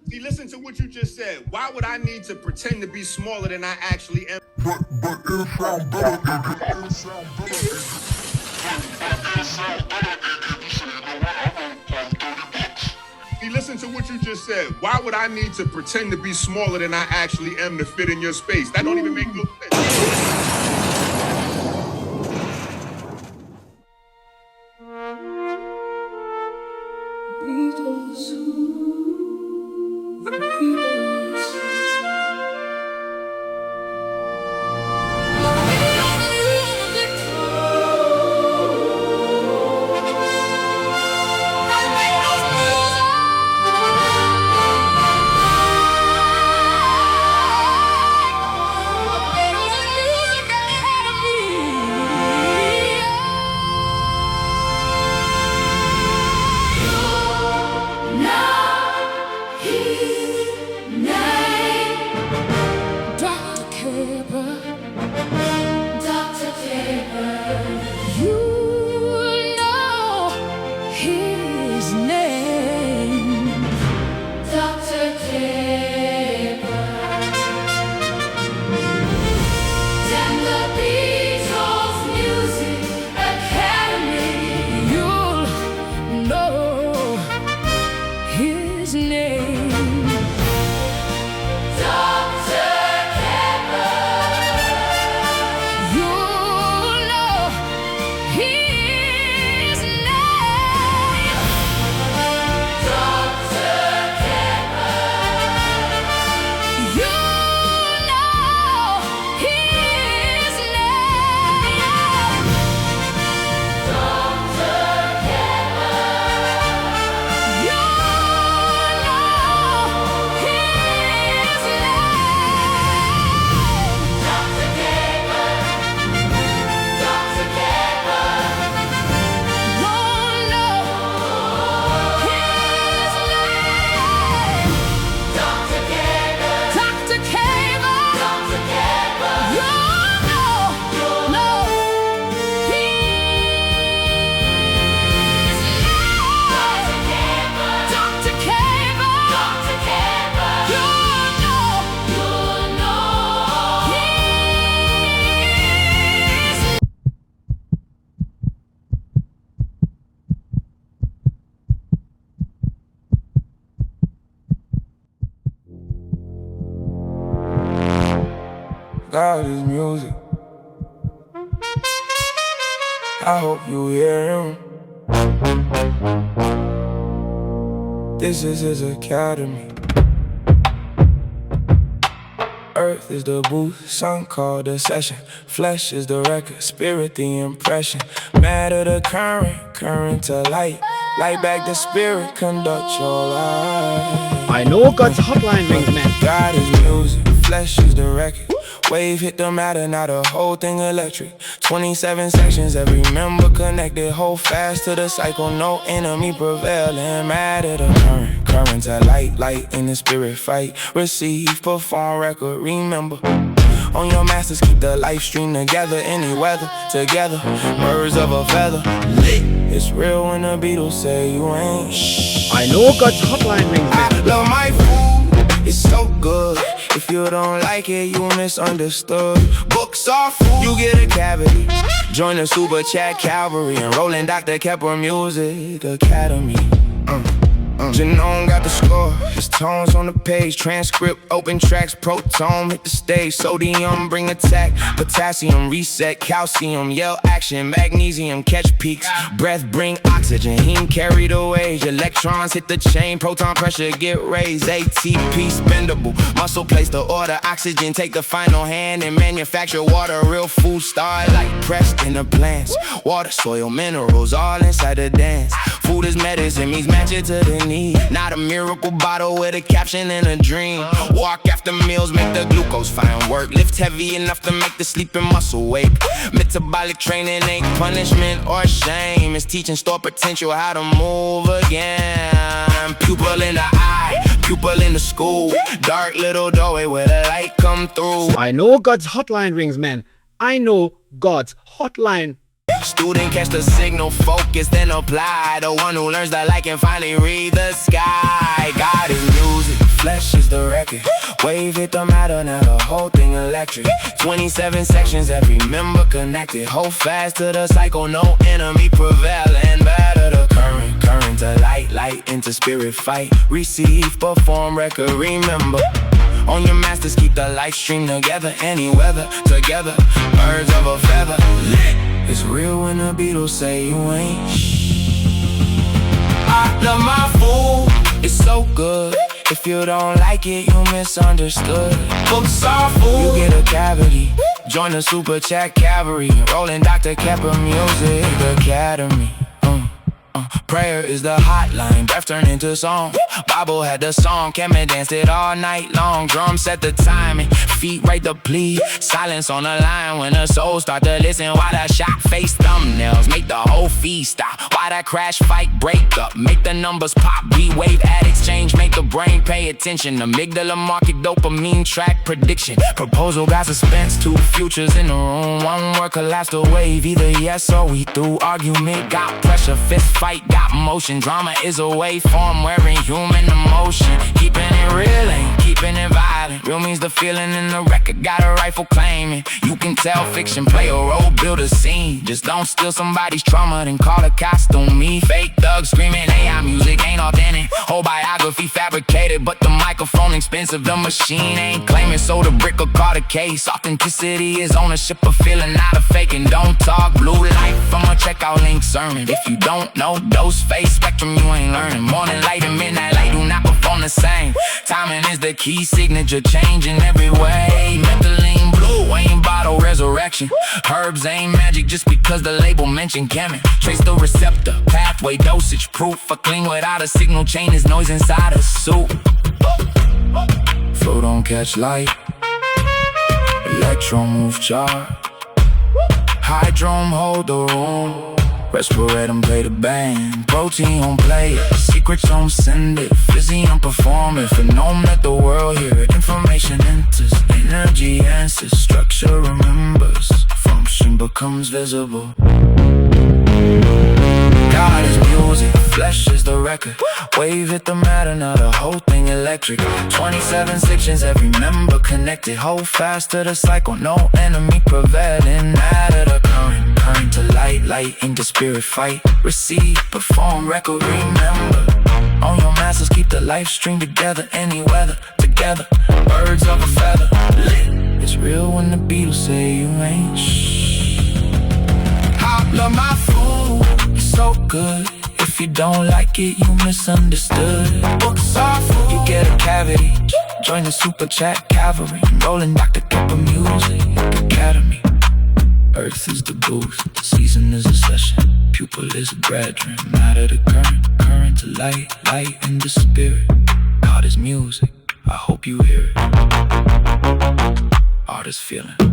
See, listen to what you just said. Why would I need to pretend to be smaller than I actually am? See, listen to what you just said. Why would I need to pretend to be smaller than I actually am to fit in your space? That don't even make no sense. God is music. I hope you hear him. This is his academy. Earth is the booth, sun called the session. Flesh is the record, spirit the impression. Matter the current, current to light. Light back the spirit, conduct your life. I know God's hotline rings, man. God is music, flesh is the record. Wave hit the matter, now the whole thing electric. 27 sections, every member connected. Hold fast to the cycle, no enemy prevailing. Matter the current, current to light. Light in the spirit fight. Receive, perform, record, remember. On your masters, keep the life stream together. Any weather, together, birds of a feather. Lit. It's real when the Beatles say you ain't shh. I know God's hotline rings, man. I love my food, it's so good. If you don't like it, you misunderstood. Books are food, you get a cavity. Join the super chat cavalry. Enrolling Dr. Kheper Music Academy. Genome got the score, it's tones on the page. Transcript, open tracks, proton hit the stage. Sodium bring attack, potassium reset. Calcium yell action, magnesium catch peaks. Breath bring oxygen, heme carry the wage. Electrons hit the chain, proton pressure get raised. ATP spendable, muscle place the order. Oxygen take the final hand and manufacture water. Real food starlight pressed in the plants. Water, soil, minerals all inside the dance. Food is medicine, means match it to the need. Not a miracle bottle with a caption and a dream. Walk after meals, make the glucose find work. Lift heavy enough to make the sleeping muscle wake. Metabolic training ain't punishment or shame. It's teaching store potential how to move again. Pupil in the eye, pupil in the school. Dark little doorway where the light come through. I know God's hotline rings, man. I know God's hotline. Student catch the signal, focus, then apply. The one who learns the light can finally read the sky. God is music, flesh is the record. Wave hit the matter, now the whole thing electric. 27 sections, every member connected. Hold fast to the cycle, no enemy prevail. And batter the current, current to light, light into spirit fight. Receive, perform, record, remember. On your masters, keep the life stream together. Any weather, together, birds of a feather. It's real when the Beatles say you ain't I love my food, it's so good. If you don't like it, you misunderstood. Books are food, you get a cavity. Join the super chat cavalry. Rolling Dr. Kheper Music Academy. Prayer is the hotline, breath turned into song. Bible had the song, Kemet danced it all night long. Drums set the timing, feet write the plea. Silence on the line when the soul start to listen. Why the shot face thumbnails make the whole feed stop? Why that crash fight break up, make the numbers pop? B-wave at exchange, make the brain pay attention. Amygdala market dopamine track prediction. Proposal got suspense, two futures in the room. One word collapse the wave, either yes or we through. Argument got pressure, fist fight got motion. Drama is a waveform wearing human emotion. Keeping it real ain't keeping it violent. Real means the feeling in the record got a rifle claiming. You can tell fiction, play a role, build a scene. Just don't steal somebody's trauma, then call a costume me. Fake thugs screaming AI music ain't authentic. Whole biography fabricated, but the microphone expensive. The machine ain't claiming, so the brick will call the case. Authenticity is ownership of feeling, not a fake. And don't talk blue light from a checkout link sermon. If you don't know dose face spectrum, you ain't learning. Morning light and midnight light do not perform the same. Timing is the key signature, changing every way. Methylene blue ain't bottle resurrection. Herbs ain't magic just because the label mentioned chemi. Trace the receptor, pathway, dosage, proof. A clean without a signal chain is noise inside a suit. Flow don't catch light, electron move charge. Hydrome hold the room. Respirator play the band. Protein on play it, secrets on send it. Fizzy on performing, phenome that the world hear it. Information enters, energy answers. Structure remembers, function becomes visible. God is music, flesh is the record. Wave hit the matter, now the whole thing electric. 27 sections, every member connected. Hold fast to the cycle, no enemy prevailing. Matter the current, current to light, light into spirit fight. Receive, perform, record, remember. On your masters, keep the life stream together. Any weather, together, birds of a feather. Lit. It's real when the Beatles say you ain't I love my food, it's so good. If you don't like it, you misunderstood. Books are food, you get a cavity. Join the super chat cavalry. Rolling Dr. Kheper Music Academy. Earth is the booth, season is a session. Pupil is a graduate. Matter the current, current to light, light in the spirit. God is music, I hope you hear it. Art is feeling.